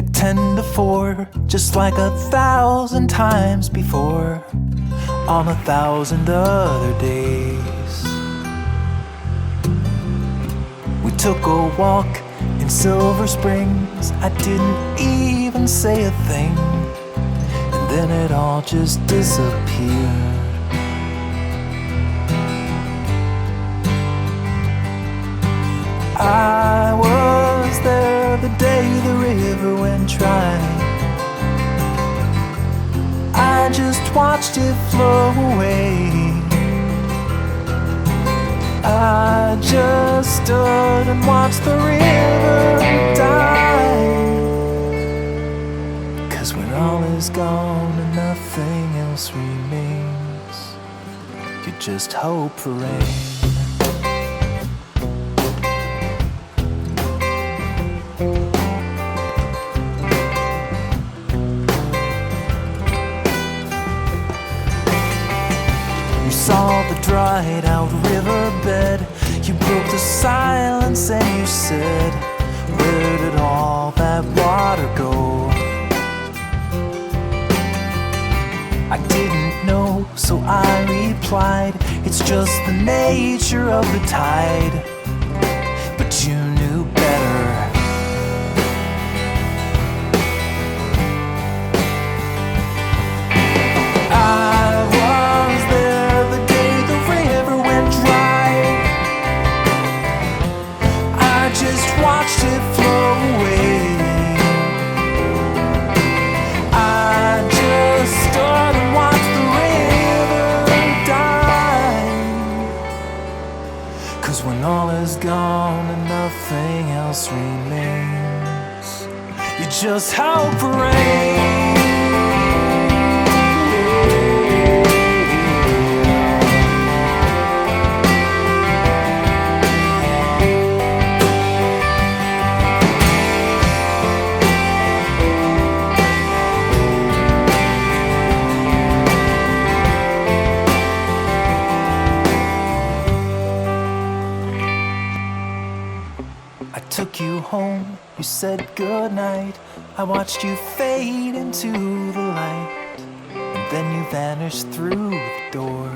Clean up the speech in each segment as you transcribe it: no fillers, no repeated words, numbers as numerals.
at 10 to 4, just like 1,000 times before, on 1,000 other days. We took a walk in Silver Springs. I didn't even say a thing, and then it all just disappeared. I was there the day the river went dry. I just watched it flow away. I just stood and watched the river die. 'Cause when all is gone and nothing else remains, you just hope for rain. Saw the dried out riverbed. You broke the silence and you said, where did all that water go? I didn't know, so I replied, it's just the nature of the tide. But you knew better. Watched it flow away. I just stood and watched the river die. 'Cause when all is gone and nothing else remains, you just hope for rain. Took you home, you said goodnight. I watched you fade into the light, and then you vanished through the door.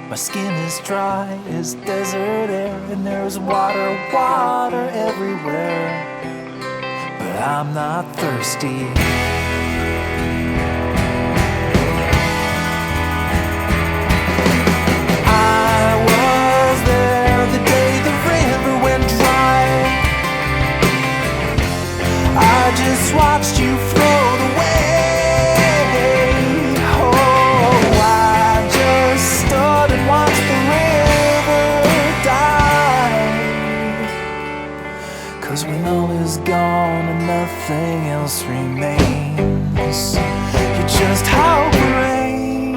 My skin is dry as desert air, and there's water everywhere, but I'm not thirsty. I just watched you float away. Oh, I just stood and watched the river die. 'Cause when all is gone and nothing else remains, you just hope for rain.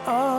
Oh.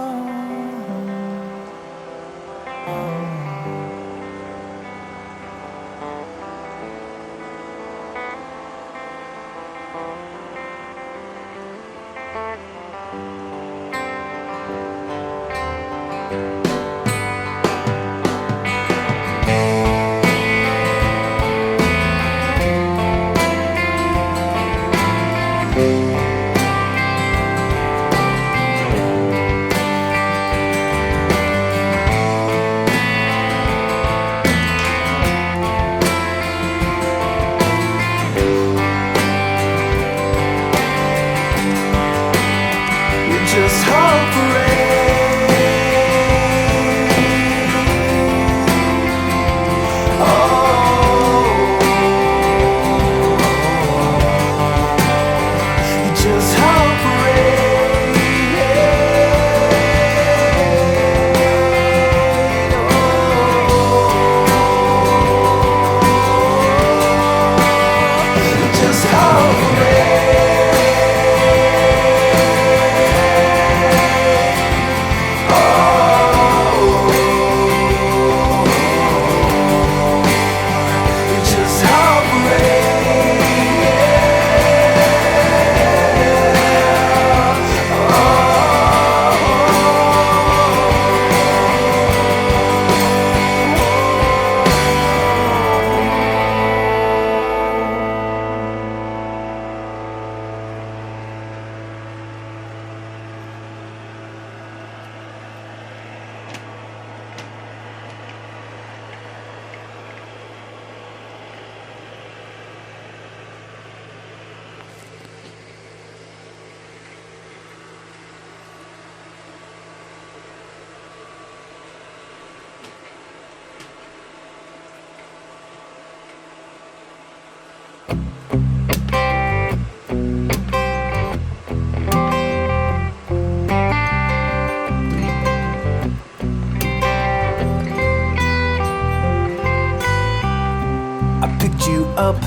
Up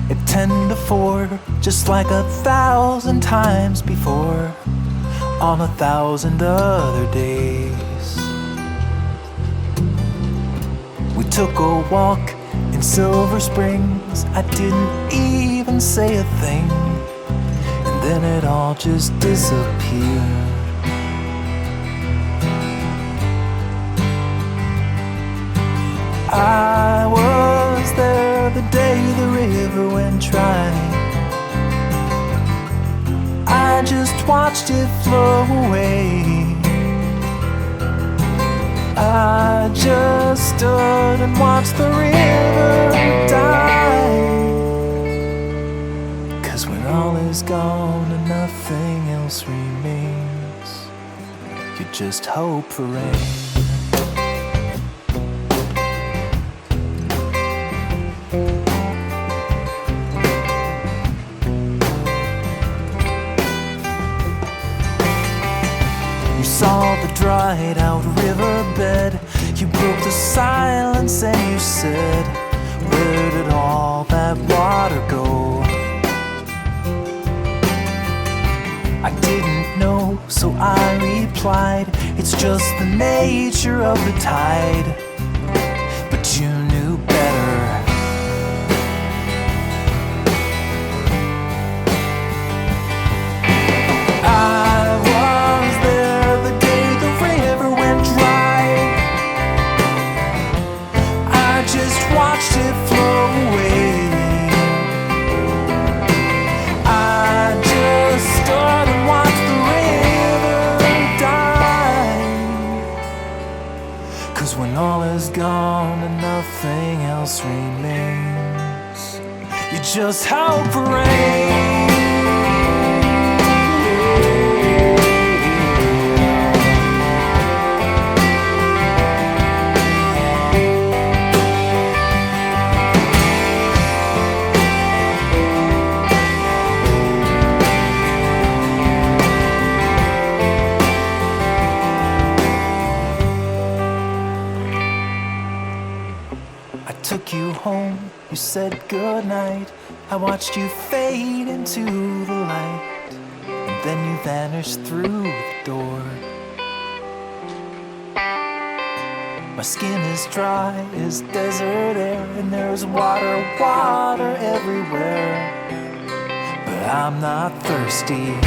at 10 to 4, just like 1,000 times before, on 1,000 other days. We took a walk in Silver Springs, I didn't even say a thing, and then it all just disappeared. I was there the day the river went dry. I just watched it flow away. I just stood and watched the river die. 'Cause when all is gone and nothing else remains, you just hope for rain. Saw the dried out riverbed. You broke the silence and you said, where did all that water go? I didn't know, so I replied, it's just the nature of the tide. But you knew better. Watched it flow away. I just stood and watched the river die. 'Cause when all is gone and nothing else remains, you just hope for rain. Took you home, you said goodnight. I watched you fade into the light, and then you vanished through the door. My skin is dry as desert air, and there's water everywhere, but I'm not thirsty.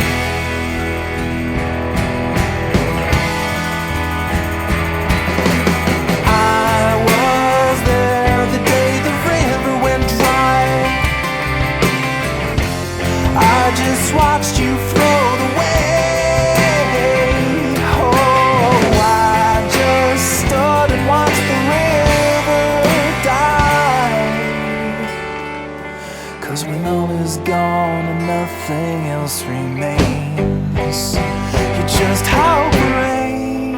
I just watched you float away. Oh, I just stood and watched the river die. 'Cause when all is gone and nothing else remains, you just hope for rain.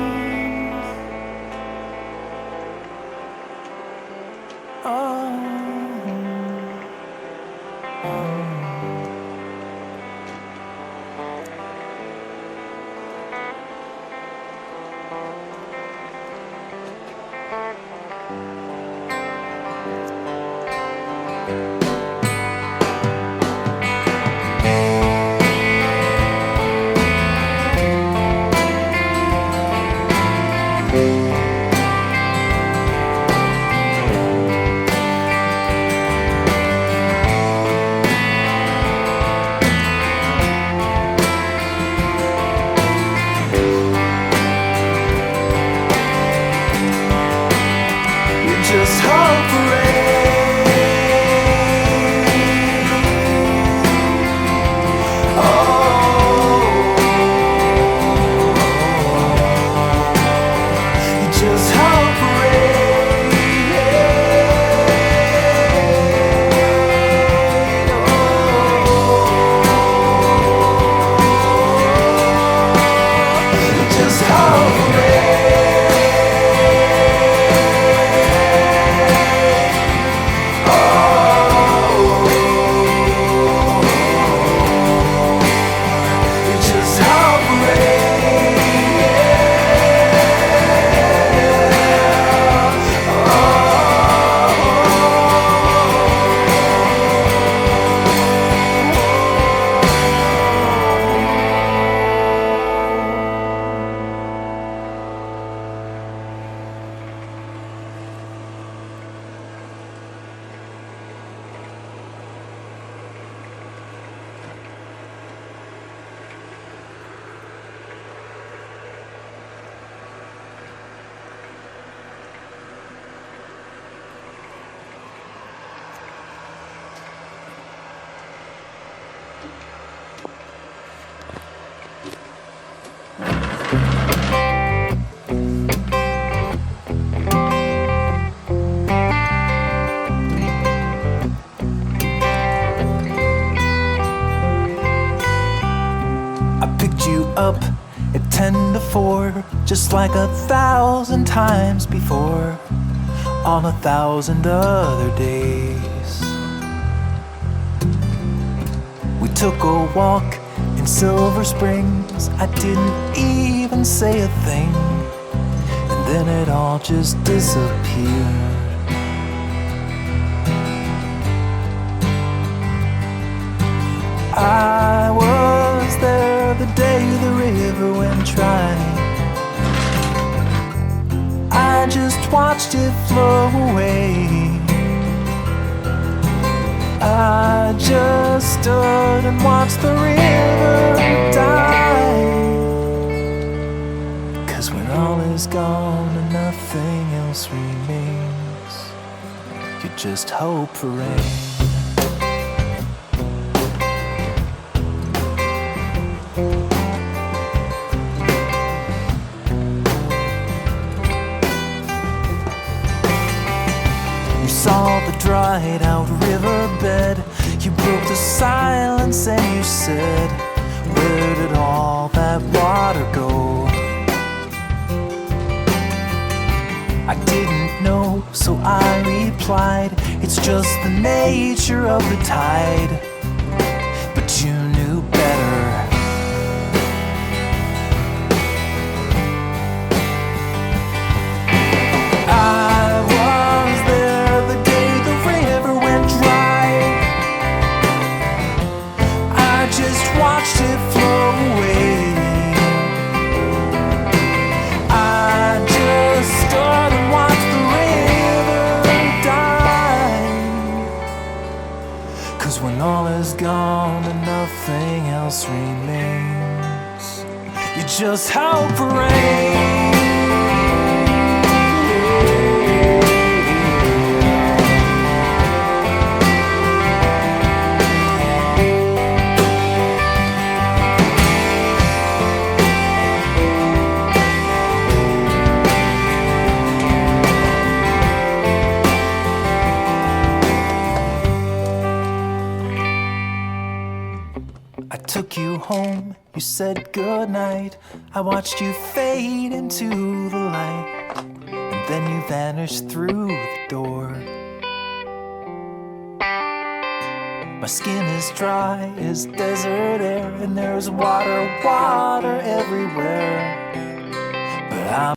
Oh. Just hope for rain. Oh, you just hope for rain. You just hope for rain. just like 1,000 times before, on 1,000 other days. We took a walk in Silver Springs. I didn't even say a thing, and then it all just disappeared. I was there the day the river went dry. I just watched it flow away. I just stood and watched the river die. 'Cause when all is gone and nothing else remains, you just hope for rain. You saw the dried out riverbed. You broke the silence and you said, where did all that water go? I didn't know, so I replied, it's just the nature of the tide. But you knew better. Watched it flow away. I just stood and watched the river die. 'Cause when all is gone and nothing else remains, you just hope for rain. I took you home, you said goodnight. I watched you fade into the light, and then you vanished through the door. My skin is dry as desert air, and there's water everywhere. But I'm